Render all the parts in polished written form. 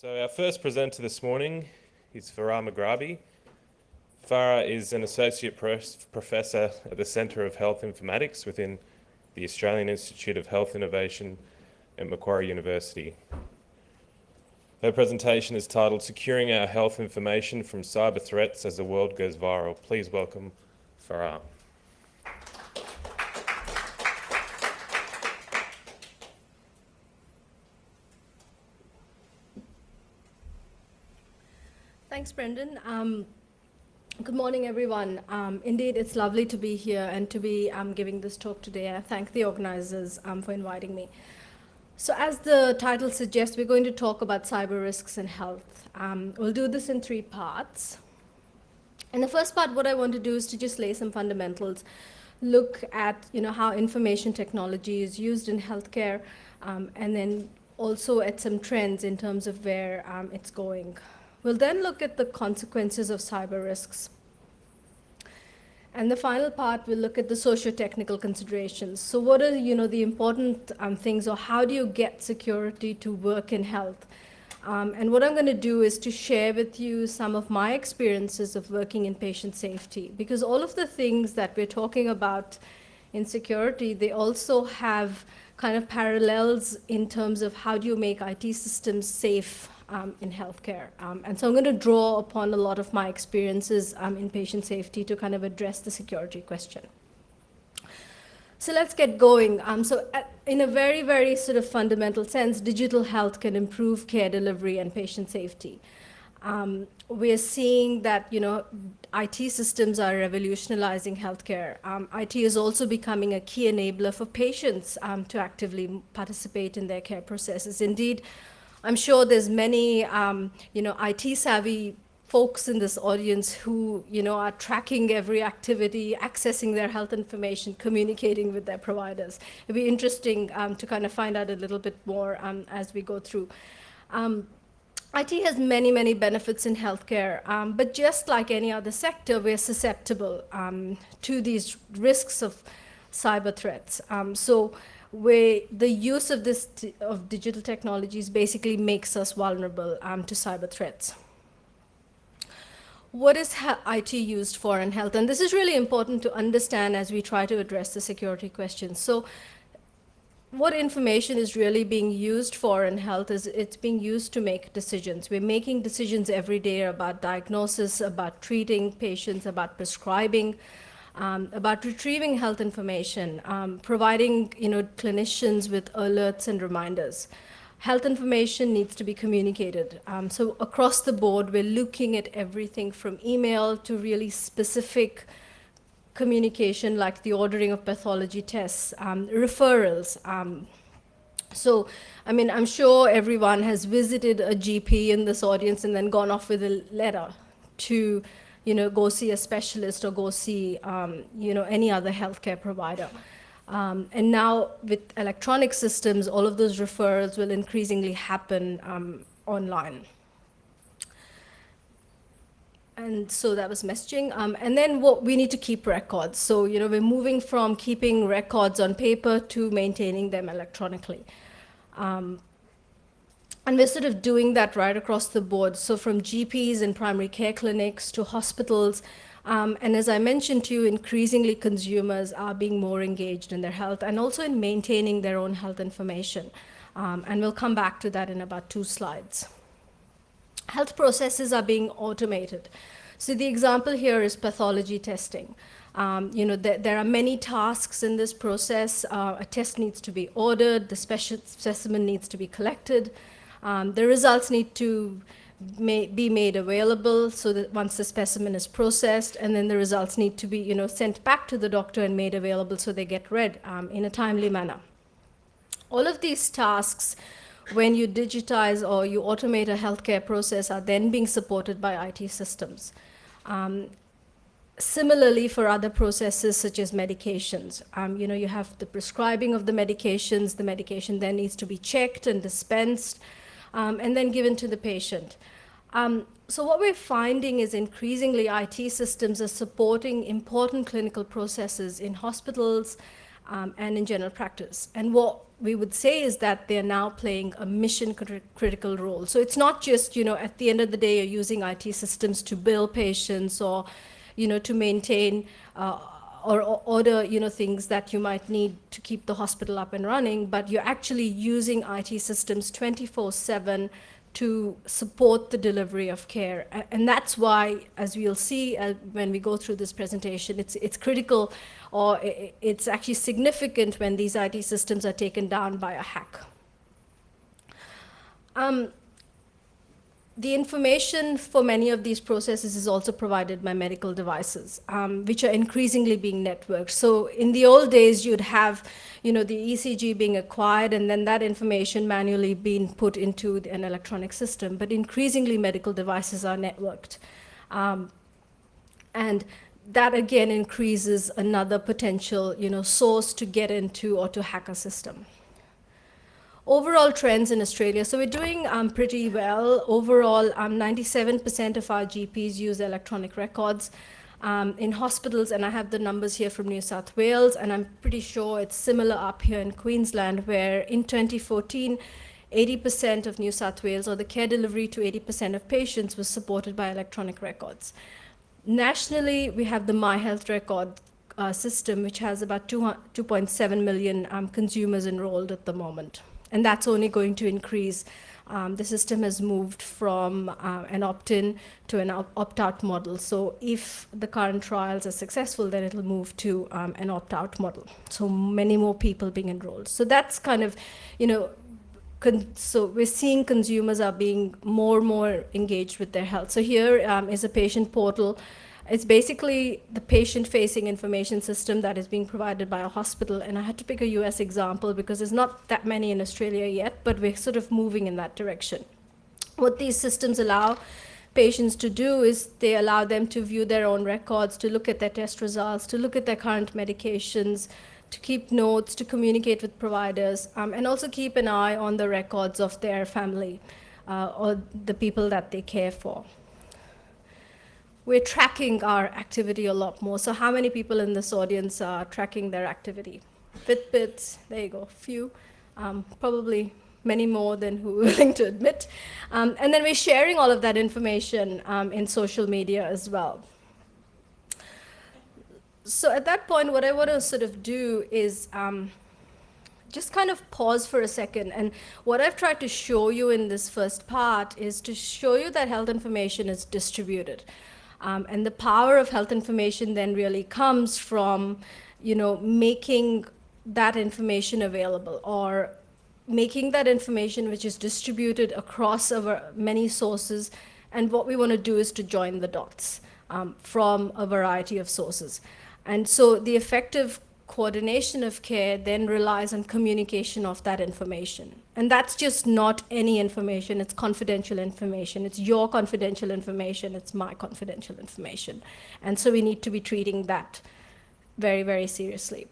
So our first presenter this morning is Farah Magrabi. Farah is an associate professor at the Centre of Health Informatics within the Australian Institute of Health Innovation at Macquarie University. Her presentation is titled Securing Our Health Information from Cyber Threats as the World Goes Viral. Please welcome Farah. Thanks, Brendan. Good morning, everyone. Indeed, it's lovely to be here and to be giving this talk today. I thank the organizers for inviting me. So as the title suggests, we're going to talk about cyber risks in health. We'll do this in 3 parts. In the first part, what I want to do is to just lay some fundamentals, look at how information technology is used in healthcare, and then also at some trends in terms of where it's going. We'll then look at the consequences of cyber risks. And the final part, we'll look at the socio-technical considerations. So what are the important things, or how do you get security to work in health? And what I'm going to do is to share with you some of my experiences of working in patient safety, because all of the things that we're talking about in security, they also have kind of parallels in terms of how do you make IT systems safe in healthcare. And so I'm going to draw upon a lot of my experiences in patient safety to kind of address the security question. So let's get going. In a very, very sort of fundamental sense, digital health can improve care delivery and patient safety. We're seeing that IT systems are revolutionizing healthcare. IT is also becoming a key enabler for patients to actively participate in their care processes. Indeed, I'm sure there's many IT-savvy folks in this audience who are tracking every activity, accessing their health information, communicating with their providers. It'd be interesting to kind of find out a little bit more as we go through. IT has many, many benefits in healthcare, but just like any other sector, we're susceptible to these risks of cyber threats. Where the use of digital technologies basically makes us vulnerable to cyber threats. What is IT used for in health? And this is really important to understand as we try to address the security questions. So what information is really being used for in health is it's being used to make decisions. We're making decisions every day about diagnosis, about treating patients, about prescribing, about retrieving health information, providing clinicians with alerts and reminders. Health information needs to be communicated. So across the board, we're looking at everything from email to really specific communication, like the ordering of pathology tests, referrals. I'm sure everyone has visited a GP in this audience and then gone off with a letter to go see a specialist or go see, any other healthcare provider. And now with electronic systems, all of those referrals will increasingly happen online. And so that was messaging. And then we need to keep records. So, we're moving from keeping records on paper to maintaining them electronically. And we're sort of doing that right across the board. So from GPs and primary care clinics to hospitals. And as I mentioned to you, increasingly consumers are being more engaged in their health and also in maintaining their own health information. And we'll come back to that in about 2 slides. Health processes are being automated. So the example here is pathology testing. There are many tasks in this process. A test needs to be ordered, the specimen needs to be collected. The results need to be made available so that once the specimen is processed, and then the results need to be sent back to the doctor and made available so they get read in a timely manner. All of these tasks, when you digitize or you automate a healthcare process, are then being supported by IT systems. Similarly, for other processes such as medications, you have the prescribing of the medications. The medication then needs to be checked and dispensed, and then given to the patient. So what we're finding is increasingly IT systems are supporting important clinical processes in hospitals, and in general practice. And what we would say is that they're now playing a mission critical role. So it's not just, at the end of the day, you're using IT systems to bill patients or, to maintain or order, things that you might need to keep the hospital up and running, but you're actually using IT systems 24/7 to support the delivery of care. And that's why, as we'll see when we go through this presentation, it's critical, or it's actually significant when these IT systems are taken down by a hack. The information for many of these processes is also provided by medical devices, which are increasingly being networked. So in the old days, you'd have, the ECG being acquired and then that information manually being put into an electronic system. But increasingly, medical devices are networked. And that again increases another potential, source to get into or to hack a system. Overall trends in Australia. So we're doing pretty well. Overall, 97% of our GPs use electronic records in hospitals, and I have the numbers here from New South Wales, and I'm pretty sure it's similar up here in Queensland, where in 2014, 80% of New South Wales, or the care delivery to 80% of patients, was supported by electronic records. Nationally, we have the My Health Record system, which has about 2.7 million consumers enrolled at the moment. And that's only going to increase. The system has moved from an opt-in to an opt-out model. So if the current trials are successful, then it'll move to an opt-out model. So many more people being enrolled. So that's kind of, so we're seeing consumers are being more and more engaged with their health. So here is a patient portal. It's basically the patient-facing information system that is being provided by a hospital. And I had to pick a US example because there's not that many in Australia yet, but we're sort of moving in that direction. What these systems allow patients to do is they allow them to view their own records, to look at their test results, to look at their current medications, to keep notes, to communicate with providers, and also keep an eye on the records of their family or the people that they care for. We're tracking our activity a lot more. So how many people in this audience are tracking their activity? Fitbits, there you go, few, probably many more than who are willing to admit. And then we're sharing all of that information in social media as well. So at that point, what I want to sort of do is just kind of pause for a second. And what I've tried to show you in this first part is to show you that health information is distributed. And the power of health information then really comes from, making that information available, or making that information which is distributed across many sources. And what we want to do is to join the dots from a variety of sources. And so the effective coordination of care then relies on communication of that information. And that's just not any information, it's confidential information. It's your confidential information, it's my confidential information. And so we need to be treating that very, very seriously.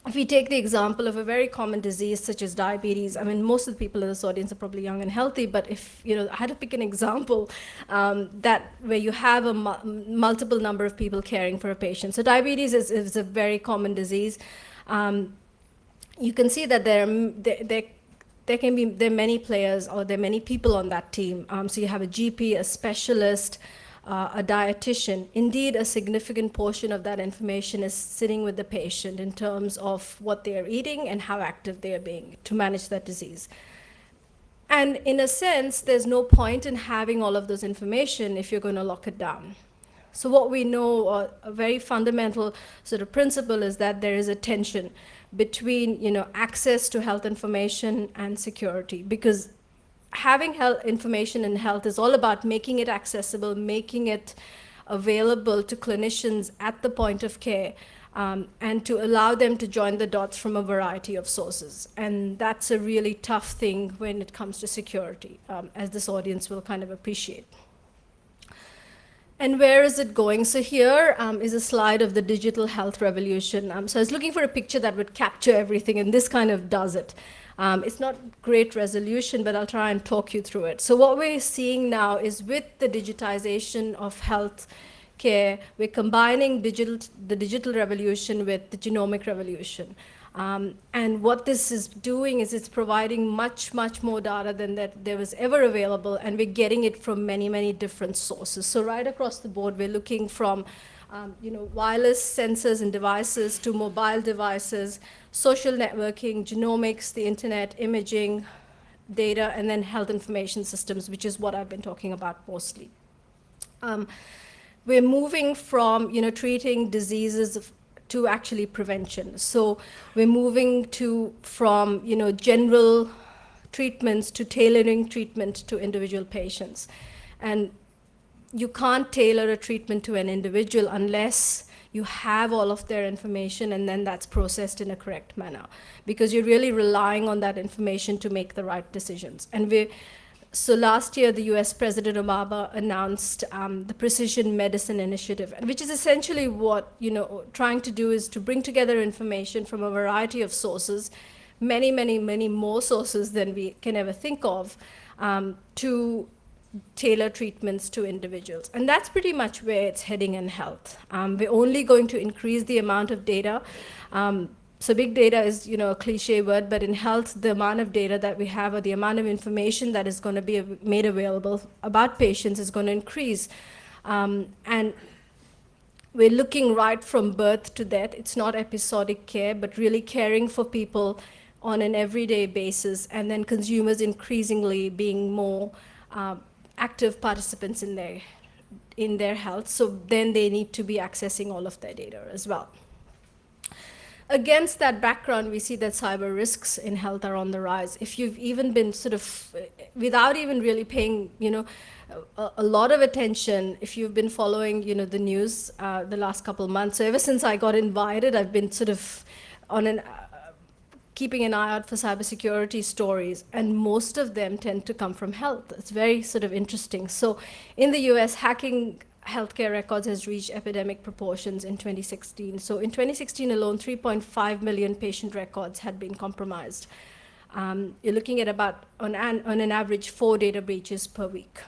If we take the example of a very common disease such as diabetes, I mean, most of the people in this audience are probably young and healthy, but if I had to pick an example where you have a multiple number of people caring for a patient. So diabetes is a very common disease. You can see that there are many players, or there are many people on that team. So you have a GP, a specialist, a dietitian. Indeed, a significant portion of that information is sitting with the patient in terms of what they are eating and how active they are being to manage that disease. And in a sense, there's no point in having all of those information if you're going to lock it down. So what we know, a very fundamental sort of principle, is that there is a tension between access to health information and security, because having health information in health is all about making it accessible, making it available to clinicians at the point of care, and to allow them to join the dots from a variety of sources. And that's a really tough thing when it comes to security, as this audience will kind of appreciate. And where is it going? So here is a slide of the digital health revolution. So I was looking for a picture that would capture everything, and this kind of does it. It's not great resolution, but I'll try and talk you through it. So what we're seeing now is, with the digitization of health, care. We're combining the digital revolution with the genomic revolution. And what this is doing is it's providing much, much more data than that there was ever available, and we're getting it from many, many different sources. So right across the board, we're looking from wireless sensors and devices to mobile devices, social networking, genomics, the internet, imaging, data, and then health information systems, which is what I've been talking about mostly. We're moving from treating diseases to actually prevention. So we're moving from general treatments to tailoring treatment to individual patients. And you can't tailor a treatment to an individual unless you have all of their information and then that's processed in a correct manner, because you're really relying on that information to make the right decisions. So last year, the US President Obama announced the Precision Medicine Initiative, which is essentially what trying to do is to bring together information from a variety of sources, many, many, many more sources than we can ever think of, to tailor treatments to individuals. And that's pretty much where it's heading in health. We're only going to increase the amount of data. So big data is, a cliche word, but in health, the amount of data that we have or the amount of information that is going to be made available about patients is going to increase. And we're looking right from birth to death. It's not episodic care, but really caring for people on an everyday basis, and then consumers increasingly being more active participants in their health. So then they need to be accessing all of their data as well. Against that background, we see that cyber risks in health are on the rise. If you've even been without even really paying, a lot of attention, if you've been following, the news the last couple of months, so ever since I got invited, I've been keeping an eye out for cybersecurity stories, and most of them tend to come from health. It's very interesting. So in the US, hacking healthcare records has reached epidemic proportions in 2016. So in 2016 alone, 3.5 million patient records had been compromised. You're looking at about, on an average, 4 data breaches per week.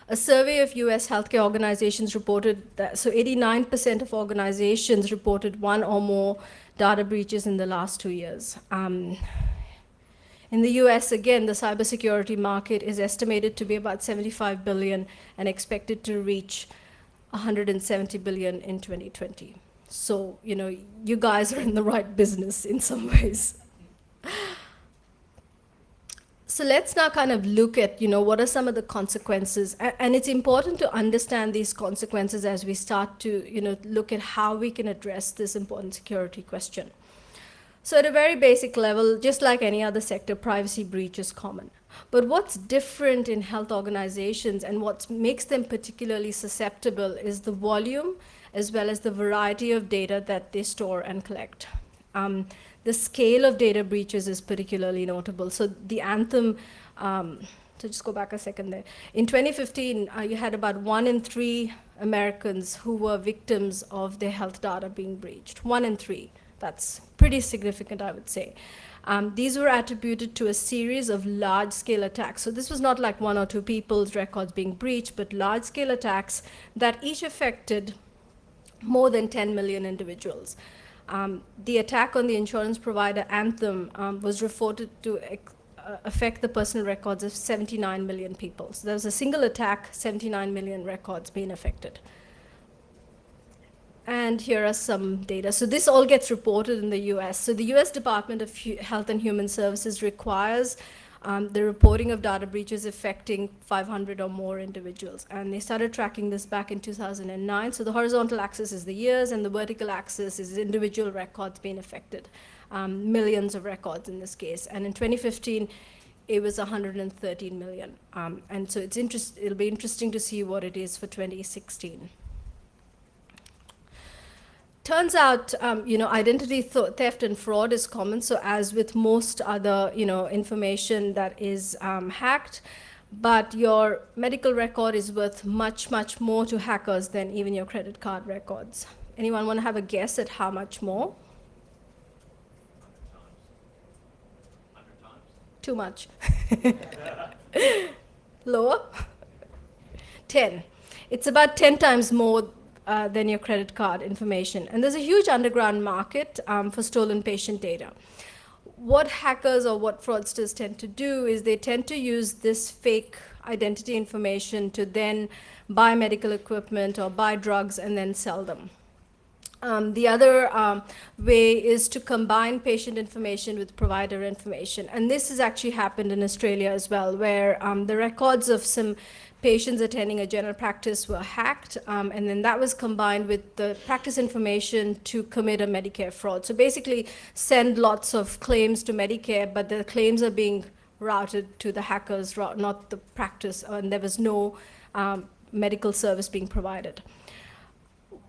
A survey of US healthcare organizations reported that, 89% of organizations reported one or more data breaches in the last 2 years. In the US, again, the cybersecurity market is estimated to be about 75 billion and expected to reach 170 billion in 2020. So, you guys are in the right business in some ways. So let's now kind of look at, what are some of the consequences. And it's important to understand these consequences as we start to, look at how we can address this important security question. So at a very basic level, just like any other sector, privacy breach is common. But what's different in health organizations and what makes them particularly susceptible is the volume as well as the variety of data that they store and collect. The scale of data breaches is particularly notable. So the Anthem, so just go back a second there. In 2015, you had about 1 in 3 Americans who were victims of their health data being breached. 1 in 3. That's pretty significant, I would say. These were attributed to a series of large-scale attacks. So this was not like 1 or 2 people's records being breached, but large-scale attacks that each affected more than 10 million individuals. The attack on the insurance provider Anthem was reported to affect the personal records of 79 million people. So there was a single attack, 79 million records being affected. And here are some data. So this all gets reported in the US. So the US Department of Health and Human Services requires the reporting of data breaches affecting 500 or more individuals. And they started tracking this back in 2009. So the horizontal axis is the years, and the vertical axis is individual records being affected, millions of records in this case. And in 2015, it was 113 million. And so it'll be interesting to see what it is for 2016. Turns out, identity theft and fraud is common. So as with most other, information that is hacked, but your medical record is worth much, much more to hackers than even your credit card records. Anyone want to have a guess at how much more? 100 times. Too much. Lower? 10. it's about 10 times more than your credit card information. And there's a huge underground market for stolen patient data. What hackers or what fraudsters tend to do is they tend to use this fake identity information to then buy medical equipment or buy drugs and then sell them. The other way is to combine patient information with provider information. And this has actually happened in Australia as well, where the records of some patients attending a general practice were hacked, and then that was combined with the practice information to commit a Medicare fraud. So basically send lots of claims to Medicare, but the claims are being routed to the hackers, not the practice, and there was no medical service being provided.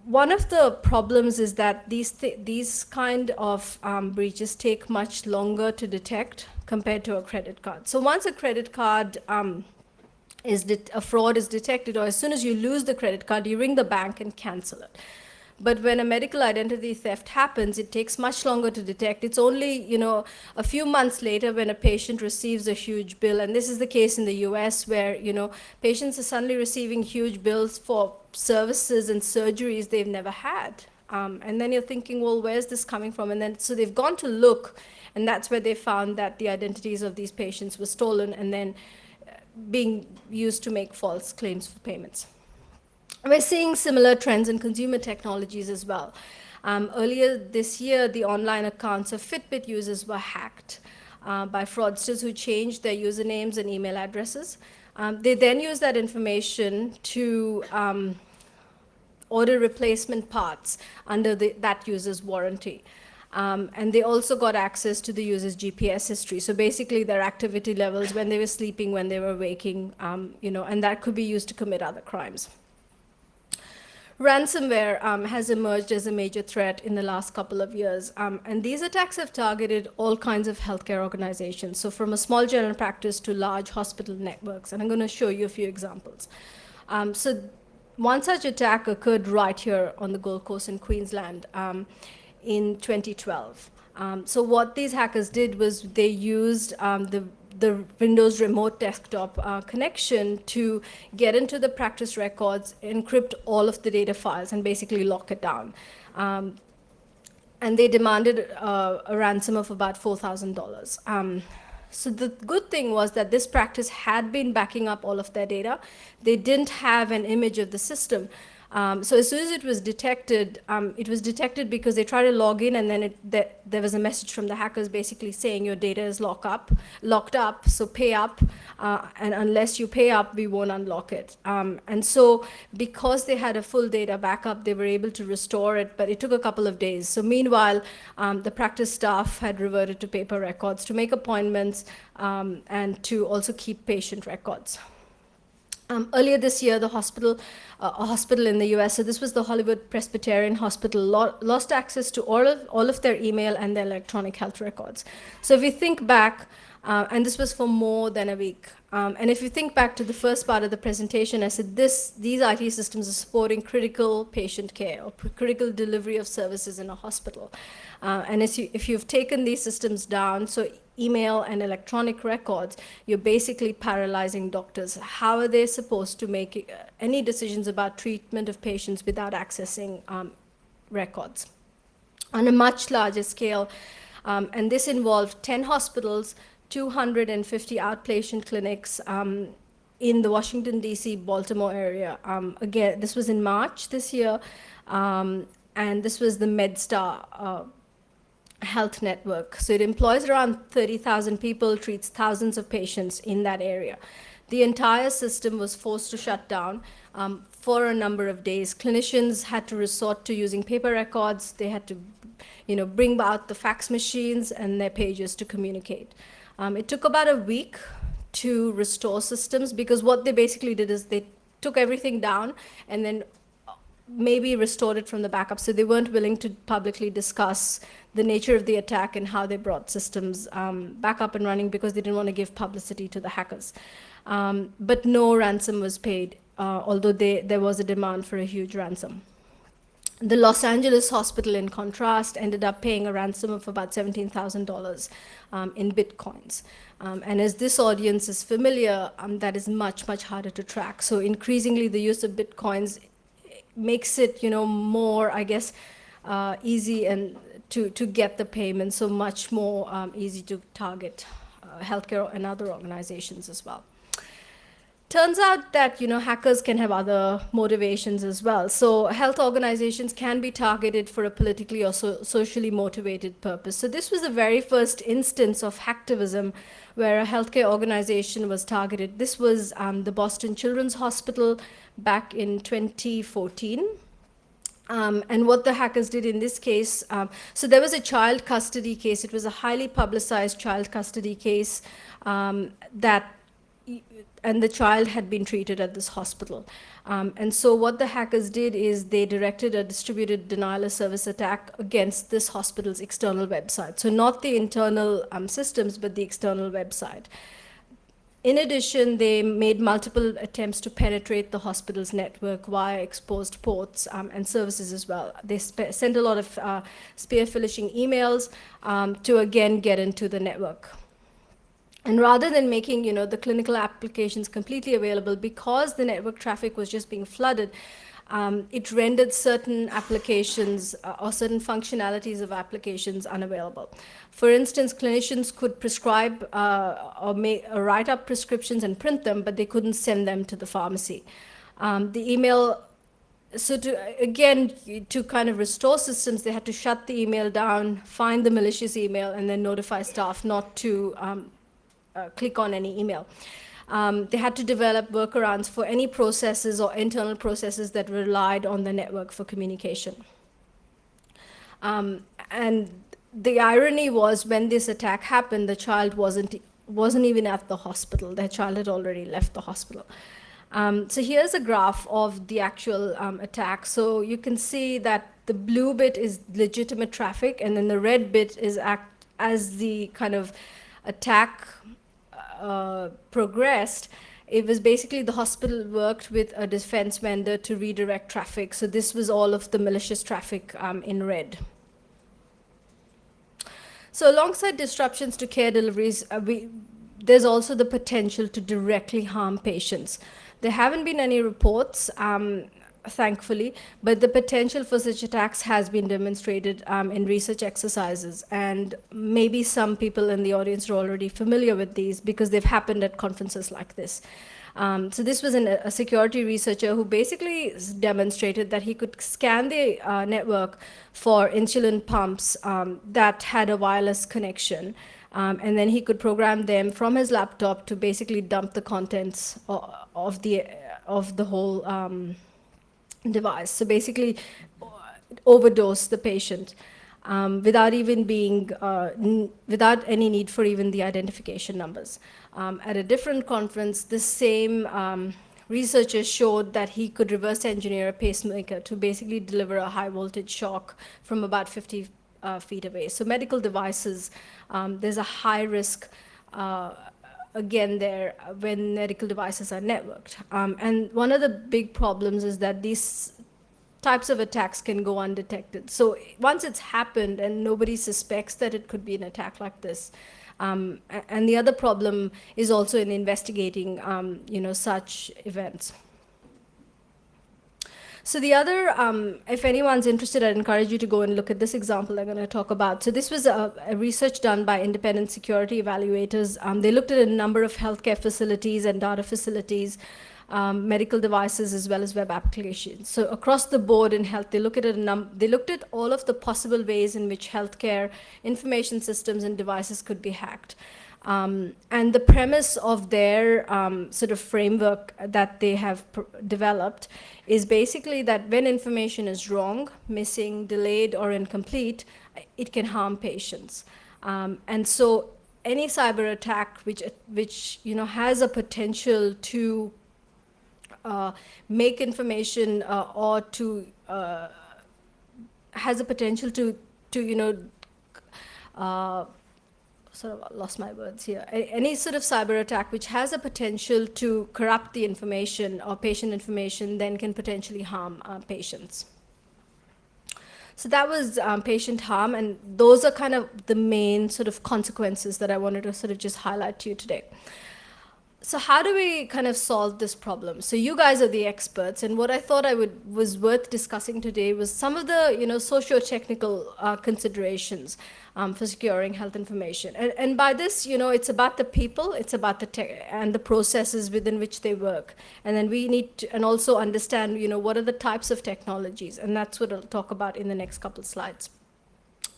One of the problems is that these kind of breaches take much longer to detect compared to a credit card. So once a credit card a fraud is detected, or as soon as you lose the credit card, you ring the bank and cancel it. But when a medical identity theft happens, it takes much longer to detect. It's only, a few months later when a patient receives a huge bill, and this is the case in the US where, patients are suddenly receiving huge bills for services and surgeries they've never had. And then you're thinking, well, where's this coming from? And then, so they've gone to look, and that's where they found that the identities of these patients were stolen and then being used to make false claims for payments. We're seeing similar trends in consumer technologies as well. Earlier this year, the online accounts of Fitbit users were hacked by fraudsters who changed their usernames and email addresses. They then used that information to order replacement parts under that user's warranty. And they also got access to the user's GPS history. So basically their activity levels, when they were sleeping, when they were waking, and that could be used to commit other crimes. Ransomware has emerged as a major threat in the last couple of years. And these attacks have targeted all kinds of healthcare organizations. So from a small general practice to large hospital networks. And I'm going to show you a few examples. So one such attack occurred right here on the Gold Coast in Queensland in 2012. So what these hackers did was they used the Windows remote desktop connection to get into the practice records, encrypt all of the data files, and basically lock it down. And they demanded a ransom of about $4,000. So the good thing was that this practice had been backing up all of their data. They didn't have an image of the system. So as soon as it was detected because they tried to log in, and then there was a message from the hackers basically saying your data is locked up, so pay up, and unless you pay up, we won't unlock it. And so because they had a full data backup, they were able to restore it, but it took a couple of days. So meanwhile, the practice staff had reverted to paper records to make appointments and to also keep patient records. Earlier this year, a hospital in the US, so this was the Hollywood Presbyterian Hospital, lost access to all of their email and their electronic health records. So if you think back, and this was for more than a week, and if you think back to the first part of the presentation, I said these IT systems are supporting critical patient care or critical delivery of services in a hospital. And if you've taken these systems down, so email and electronic records, you're basically paralyzing doctors. How are they supposed to make any decisions about treatment of patients without accessing records? On a much larger scale, and this involved 10 hospitals, 250 outpatient clinics in the Washington, D.C., Baltimore area. Again, this was in March this year, and this was the MedStar Health Network. So it employs around 30,000 people, treats thousands of patients in that area. The entire system was forced to shut down for a number of days. Clinicians had to resort to using paper records. They had to, bring out the fax machines and their pages to communicate. It took about a week to restore systems, because what they basically did is they took everything down and then maybe restored it from the backup. So they weren't willing to publicly discuss the nature of the attack and how they brought systems back up and running, because they didn't want to give publicity to the hackers. But no ransom was paid, although there was a demand for a huge ransom. The Los Angeles hospital, in contrast, ended up paying a ransom of about $17,000 in Bitcoins. And as this audience is familiar, that is much, much harder to track. So increasingly, the use of Bitcoins makes it, more, I guess, easy and to get the payment, so much more easy to target healthcare and other organizations as well. Turns out that hackers can have other motivations as well. So health organizations can be targeted for a politically or socially motivated purpose. So this was the very first instance of hacktivism where a healthcare organization was targeted. This was the Boston Children's Hospital back in 2014. And what the hackers did in this case, so there was a child custody case. It was a highly publicized child custody case and the child had been treated at this hospital. And so what the hackers did is they directed a distributed denial of service attack against this hospital's external website. So not the internal systems, but the external website. In addition, they made multiple attempts to penetrate the hospital's network via exposed ports and services as well. They sent a lot of spear phishing emails to again get into the network. And rather than making, the clinical applications completely available, because the network traffic was just being flooded, it rendered certain applications or certain functionalities of applications unavailable. For instance, clinicians could prescribe or write up prescriptions and print them, but they couldn't send them to the pharmacy. The email, so to kind of restore systems, they had to shut the email down, find the malicious email, and then notify staff not to click on any email. They had to develop workarounds for any processes or internal processes that relied on the network for communication. And the irony was, when this attack happened, the child wasn't even at the hospital. Their child had already left the hospital. So here's a graph of the actual attack. So you can see that the blue bit is legitimate traffic, and then the red bit is as the kind of attack progressed. It was basically the hospital worked with a defense vendor to redirect traffic. So this was all of the malicious traffic in red. So alongside disruptions to care deliveries, there's also the potential to directly harm patients. There haven't been any reports, thankfully, but the potential for such attacks has been demonstrated in research exercises. And maybe some people in the audience are already familiar with these because they've happened at conferences like this. So this was a security researcher who basically demonstrated that he could scan the network for insulin pumps that had a wireless connection. And then he could program them from his laptop to basically dump the contents of the whole device. So basically overdose the patient without even without any need for even the identification numbers. At a different conference, this same researcher showed that he could reverse engineer a pacemaker to basically deliver a high voltage shock from about 50 feet away. So medical devices, there's a high risk again there when medical devices are networked. And one of the big problems is that these types of attacks can go undetected. So once it's happened and nobody suspects that it could be an attack like this, and the other problem is also in investigating such events. So the other, if anyone's interested, I'd encourage you to go and look at this example I'm going to talk about. So this was a research done by independent security evaluators. They looked at a number of healthcare facilities and data facilities, medical devices, as well as web applications. So across the board in health, they looked at all of the possible ways in which healthcare information systems and devices could be hacked. And the premise of their sort of framework that they have developed is basically that when information is wrong, missing, delayed, or incomplete, it can harm patients. And so any cyber attack which has a potential to make information or to has a potential to sort of lost my words here. Any sort of cyber attack which has a potential to corrupt the information or patient information then can potentially harm patients. So that was patient harm, and those are kind of the main sort of consequences that I wanted to sort of just highlight to you today. So how do we kind of solve this problem? So you guys are the experts, and what I thought was worth discussing today was some of the socio-technical considerations for securing health information. And by this, it's about the people, it's about the tech and the processes within which they work. And then we need to, and also understand, what are the types of technologies, and that's what I'll talk about in the next couple of slides.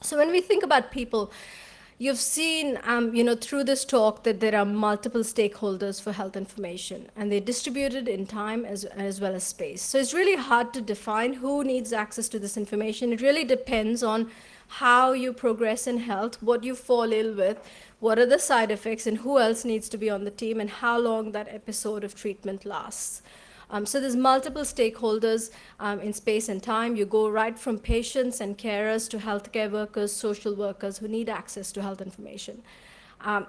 So when we think about people, you've seen, through this talk that there are multiple stakeholders for health information, and they're distributed in time as well as space. So it's really hard to define who needs access to this information. It really depends on how you progress in health, what you fall ill with, what are the side effects, and who else needs to be on the team, and how long that episode of treatment lasts. So there's multiple stakeholders in space and time. You go right from patients and carers to healthcare workers, social workers who need access to health information.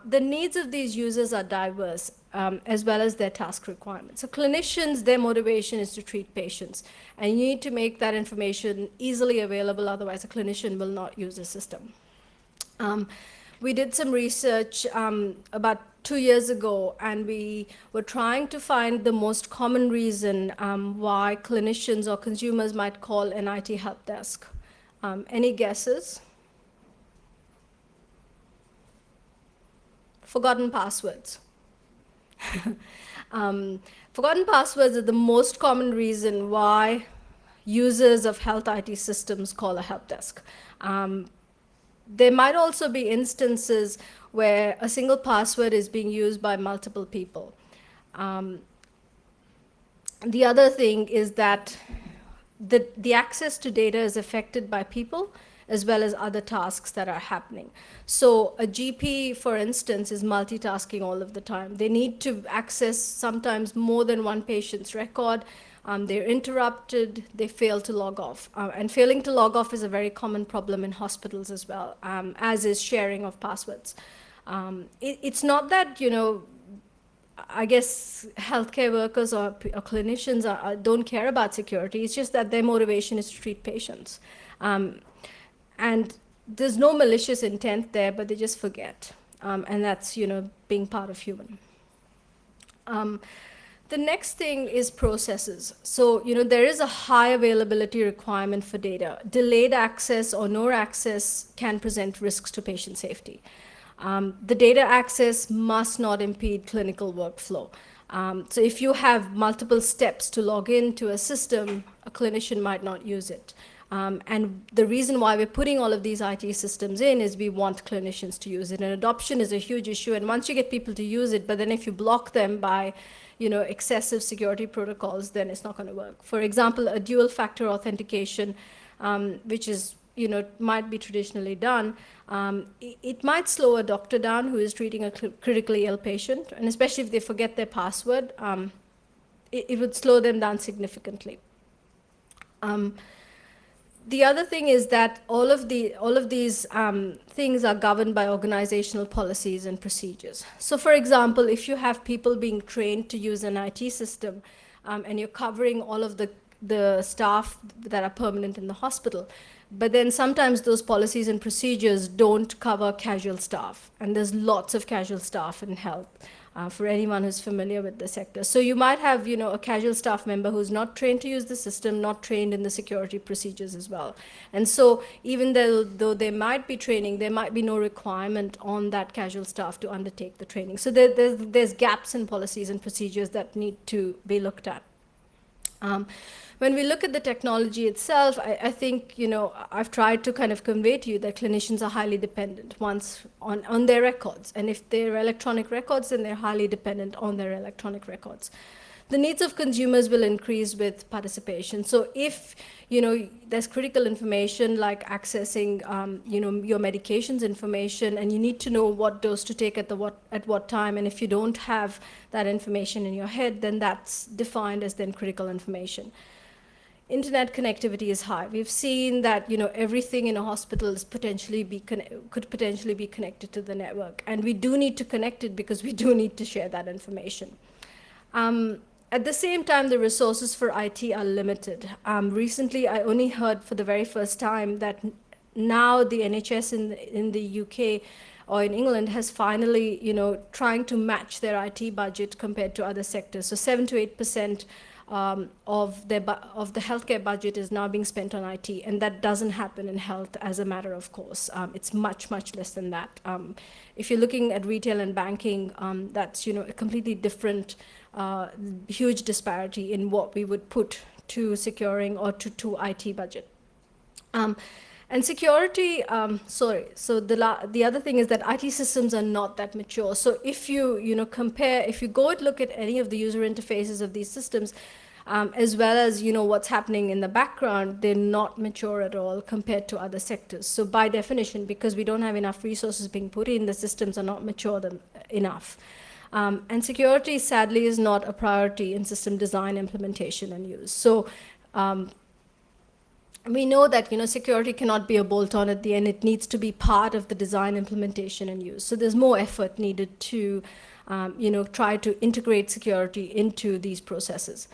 The needs of these users are diverse, as well as their task requirements. So clinicians, their motivation is to treat patients, and you need to make that information easily available, otherwise a clinician will not use the system. We did some research about 2 years ago, and we were trying to find the most common reason why clinicians or consumers might call an IT help desk. Any guesses? Forgotten passwords. Forgotten passwords are the most common reason why users of health IT systems call a help desk. There might also be instances where a single password is being used by multiple people. The other thing is that the access to data is affected by people as well as other tasks that are happening. So a GP, for instance, is multitasking all of the time. They need to access sometimes more than one patient's record. They're interrupted, they fail to log off. And failing to log off is a very common problem in hospitals as well, as is sharing of passwords. It's not that, I guess healthcare workers or clinicians don't care about security. It's just that their motivation is to treat patients. And there's no malicious intent there, but they just forget. And that's, being part of human. The next thing is processes. So, there is a high availability requirement for data. Delayed access or no access can present risks to patient safety. The data access must not impede clinical workflow. So if you have multiple steps to log into a system, a clinician might not use it. And the reason why we're putting all of these IT systems in is we want clinicians to use it. And adoption is a huge issue. And once you get people to use it, but then if you block them by excessive security protocols, then it's not going to work. For example, a dual factor authentication, which is, might be traditionally done, it might slow a doctor down who is treating a critically ill patient, and especially if they forget their password, it would slow them down significantly. The other thing is that all of these things are governed by organizational policies and procedures. So for example, if you have people being trained to use an IT system, and you're covering all of the staff that are permanent in the hospital, but then sometimes those policies and procedures don't cover casual staff, and there's lots of casual staff in health. For anyone who's familiar with the sector. So you might have, a casual staff member who's not trained to use the system, not trained in the security procedures as well. And so even though there might be training, there might be no requirement on that casual staff to undertake the training. So there's gaps in policies and procedures that need to be looked at. When we look at the technology itself, I think, I've tried to kind of convey to you that clinicians are highly dependent on their records. And if they're electronic records, then they're highly dependent on their electronic records. The needs of consumers will increase with participation. So if, there's critical information like accessing, your medications information, and you need to know what dose to take at what time, and if you don't have that information in your head, then that's defined as then critical information. Internet connectivity is high. We've seen that everything in a hospital is could potentially be connected to the network, and we do need to connect it because we do need to share that information. At the same time, the resources for IT are limited. Recently, I only heard for the very first time that now the NHS in the UK or in England has finally, trying to match their IT budget compared to other sectors. So 7 to 8% of the healthcare budget is now being spent on IT, and that doesn't happen in health as a matter of course. It's much less than that. If you're looking at retail and banking, that's a completely different, huge disparity in what we would put to securing or to IT budget. And security, so the other thing is that IT systems are not that mature. So if you compare, if you go and look at any of the user interfaces of these systems, as well as what's happening in the background, they're not mature at all compared to other sectors. So by definition, because we don't have enough resources being put in, the systems are not mature enough. And security, sadly, is not a priority in system design, implementation, and use. So we know that security cannot be a bolt-on at the end. It needs to be part of the design, implementation, and use. So there's more effort needed to try to integrate security into these processes.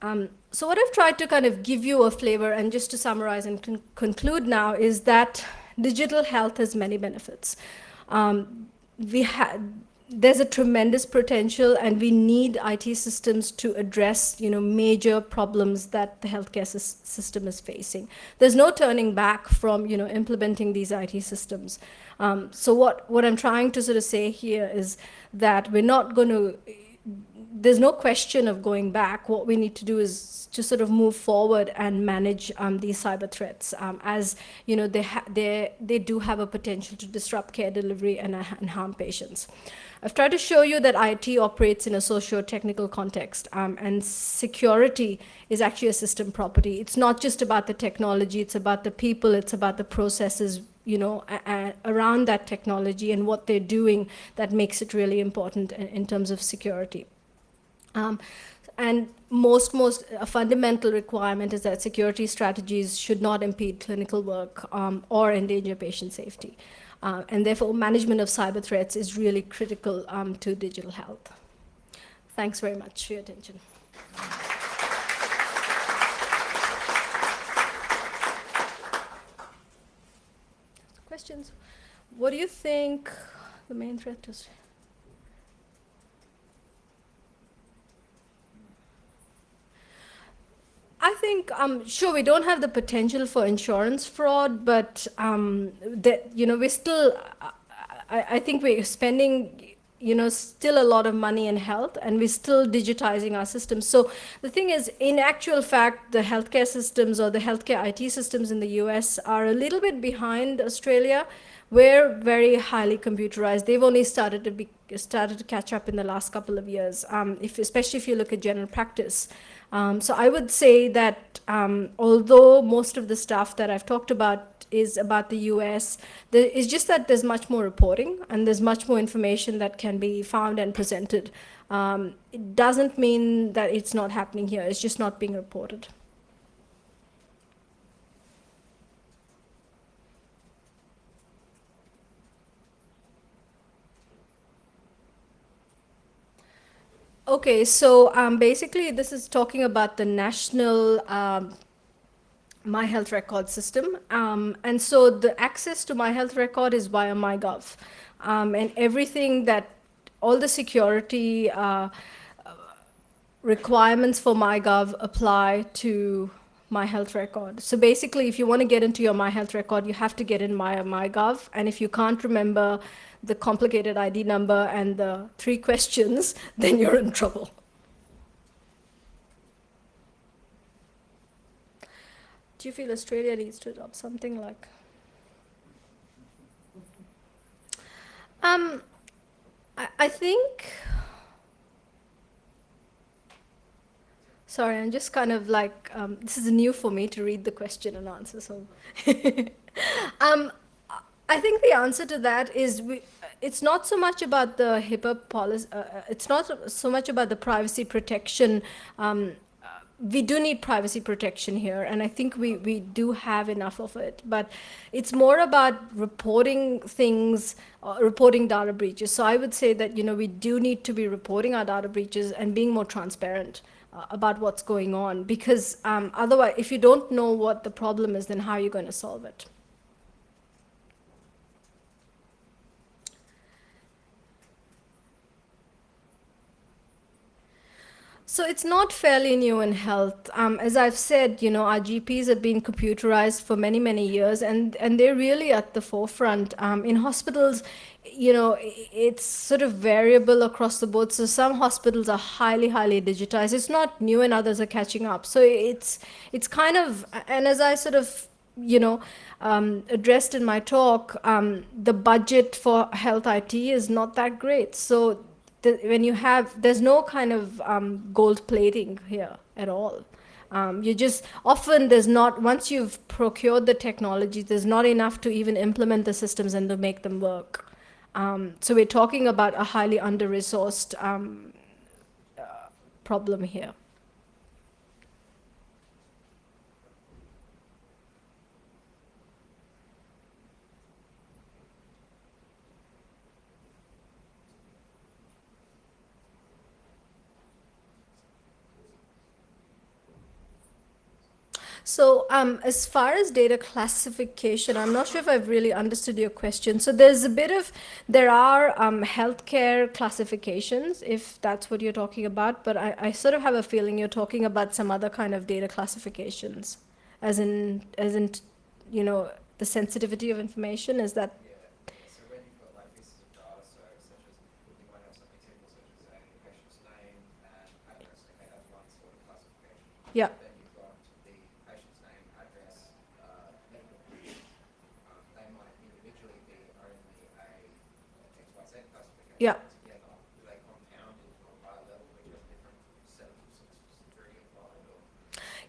So what I've tried to kind of give you a flavor, and just to summarize and conclude now, is that digital health has many benefits. There's a tremendous potential, and we need IT systems to address major problems that the healthcare system is facing. There's no turning back from implementing these IT systems. So what I'm trying to sort of say here is that we're not going to, there's no question of going back. What we need to do is to sort of move forward and manage these cyber threats, as they do have a potential to disrupt care delivery and harm patients. I've tried to show you that IT operates in a socio-technical context, and security is actually a system property. It's not just about the technology, it's about the people, it's about the processes around that technology and what they're doing that makes it really important in terms of security. And a fundamental requirement is that security strategies should not impede clinical work or endanger patient safety. And therefore, management of cyber threats is really critical to digital health. Thanks very much for your attention. Questions? What do you think the main threat is? I think, sure, we don't have the potential for insurance fraud, but we're still, I think we're spending, still a lot of money in health, and we're still digitizing our systems. So the thing is, in actual fact, the healthcare systems or the healthcare IT systems in the US are a little bit behind Australia. We're very highly computerized. They've only started to catch up in the last couple of years, especially if you look at general practice. So I would say that although most of the stuff that I've talked about is about the US, it's just that there's much more reporting and there's much more information that can be found and presented. It doesn't mean that it's not happening here, it's just not being reported. Okay, so basically this is talking about the national My Health Record system. And so the access to My Health Record is via MyGov. And everything all the security requirements for MyGov apply to My Health Record. So basically, if you want to get into your My Health Record, you have to get in MyGov. And if you can't remember the complicated ID number and the 3 questions, then you're in trouble. Do you feel Australia needs to adopt something like? I think, sorry, I'm just kind of like, this is new for me to read the question and answer, so. I think the answer to that is it's not so much about the HIPAA policy, it's not so much about the privacy protection we do need privacy protection here, and I think we do have enough of it, but it's more about reporting things, reporting data breaches. So I would say that, we do need to be reporting our data breaches and being more transparent about what's going on, because otherwise, if you don't know what the problem is, then how are you going to solve it? So it's not fairly new in health. As I've said, our GPs have been computerized for many, many years, and they're really at the forefront. In hospitals, it's sort of variable across the board. So some hospitals are highly, highly digitized. It's not new, and others are catching up. So it's kind of, and as I sort of, addressed in my talk, the budget for health IT is not that great. So when you have, there's no kind of gold plating here at all. You just, often there's not, once you've procured the technology, there's not enough to even implement the systems and to make them work. So we're talking about a highly under-resourced problem here. So as far as data classification, I'm not sure if I've really understood your question. So there are healthcare classifications, if that's what you're talking about, but I sort of have a feeling you're talking about some other kind of data classifications, as in, the sensitivity of information, is that? Yeah. So when you've got like pieces of data, so such as you might have something simple such as a patient's name and address. Okay, that's one sort of classification. Yeah. Then you've got the patient's name, address, medical condition. They might individually be only a XYZ classification. Yeah. Together, do they compound into a higher level which has different set of security applied? Or?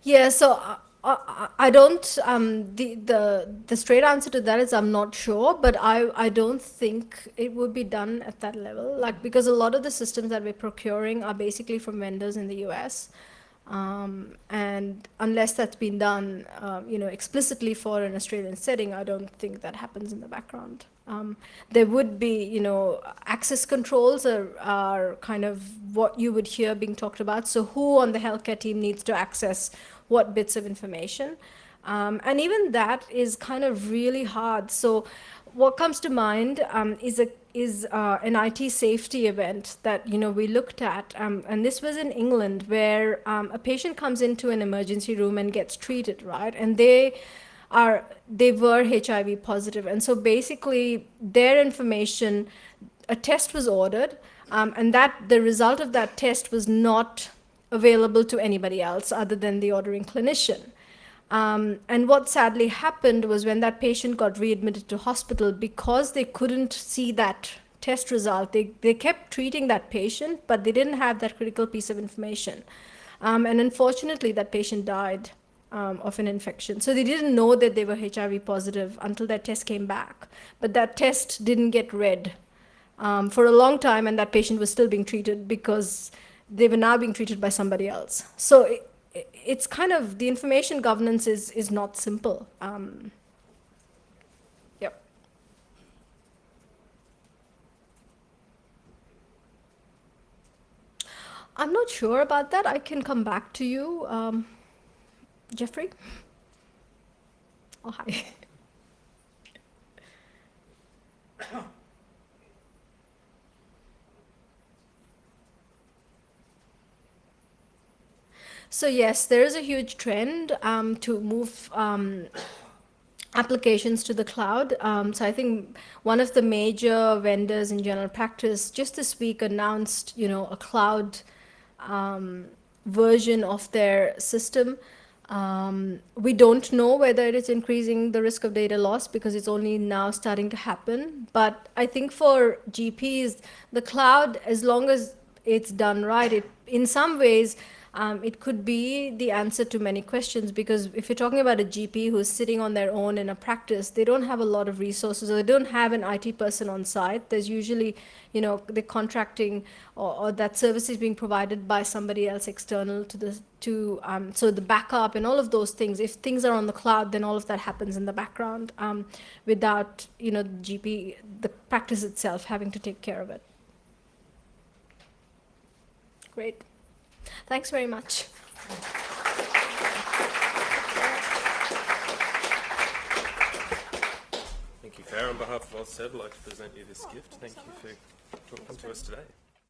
Yeah, so I don't, the straight answer to that is I'm not sure, but I don't think it would be done at that level, like, because a lot of the systems that we're procuring are basically from vendors in the US. And unless that's been done, explicitly for an Australian setting, I don't think that happens in the background. There would be, access controls are kind of what you would hear being talked about. So who on the healthcare team needs to access what bits of information? And even that is kind of really hard. So what comes to mind is an IT safety event that we looked at, and this was in England, where a patient comes into an emergency room and gets treated, right? And they were HIV positive, and so basically their information, a test was ordered, and that the result of that test was not available to anybody else other than the ordering clinician. And what sadly happened was, when that patient got readmitted to hospital, because they couldn't see that test result, they kept treating that patient, but they didn't have that critical piece of information. And unfortunately, that patient died of an infection. So they didn't know that they were HIV positive until that test came back. But that test didn't get read for a long time, and that patient was still being treated because they were now being treated by somebody else. So it's kind of, the information governance is not simple. Yep. I'm not sure about that. I can come back to you. Jeffrey? Oh, hi. So yes, there is a huge trend to move applications to the cloud. So I think one of the major vendors in general practice just this week announced, a cloud version of their system. We don't know whether it is increasing the risk of data loss, because it's only now starting to happen. But I think for GPs, the cloud, as long as it's done right, in some ways, It could be the answer to many questions, because if you're talking about a GP who's sitting on their own in a practice, they don't have a lot of resources, or they don't have an IT person on site. There's usually, the contracting or that service is being provided by somebody else external to so the backup and all of those things. If things are on the cloud, then all of that happens in the background without, the GP, the practice itself having to take care of it. Great. Thanks very much. Thank you, Farah. On behalf of AusCERT, I'd like to present you this gift. Thank you for talking to us today.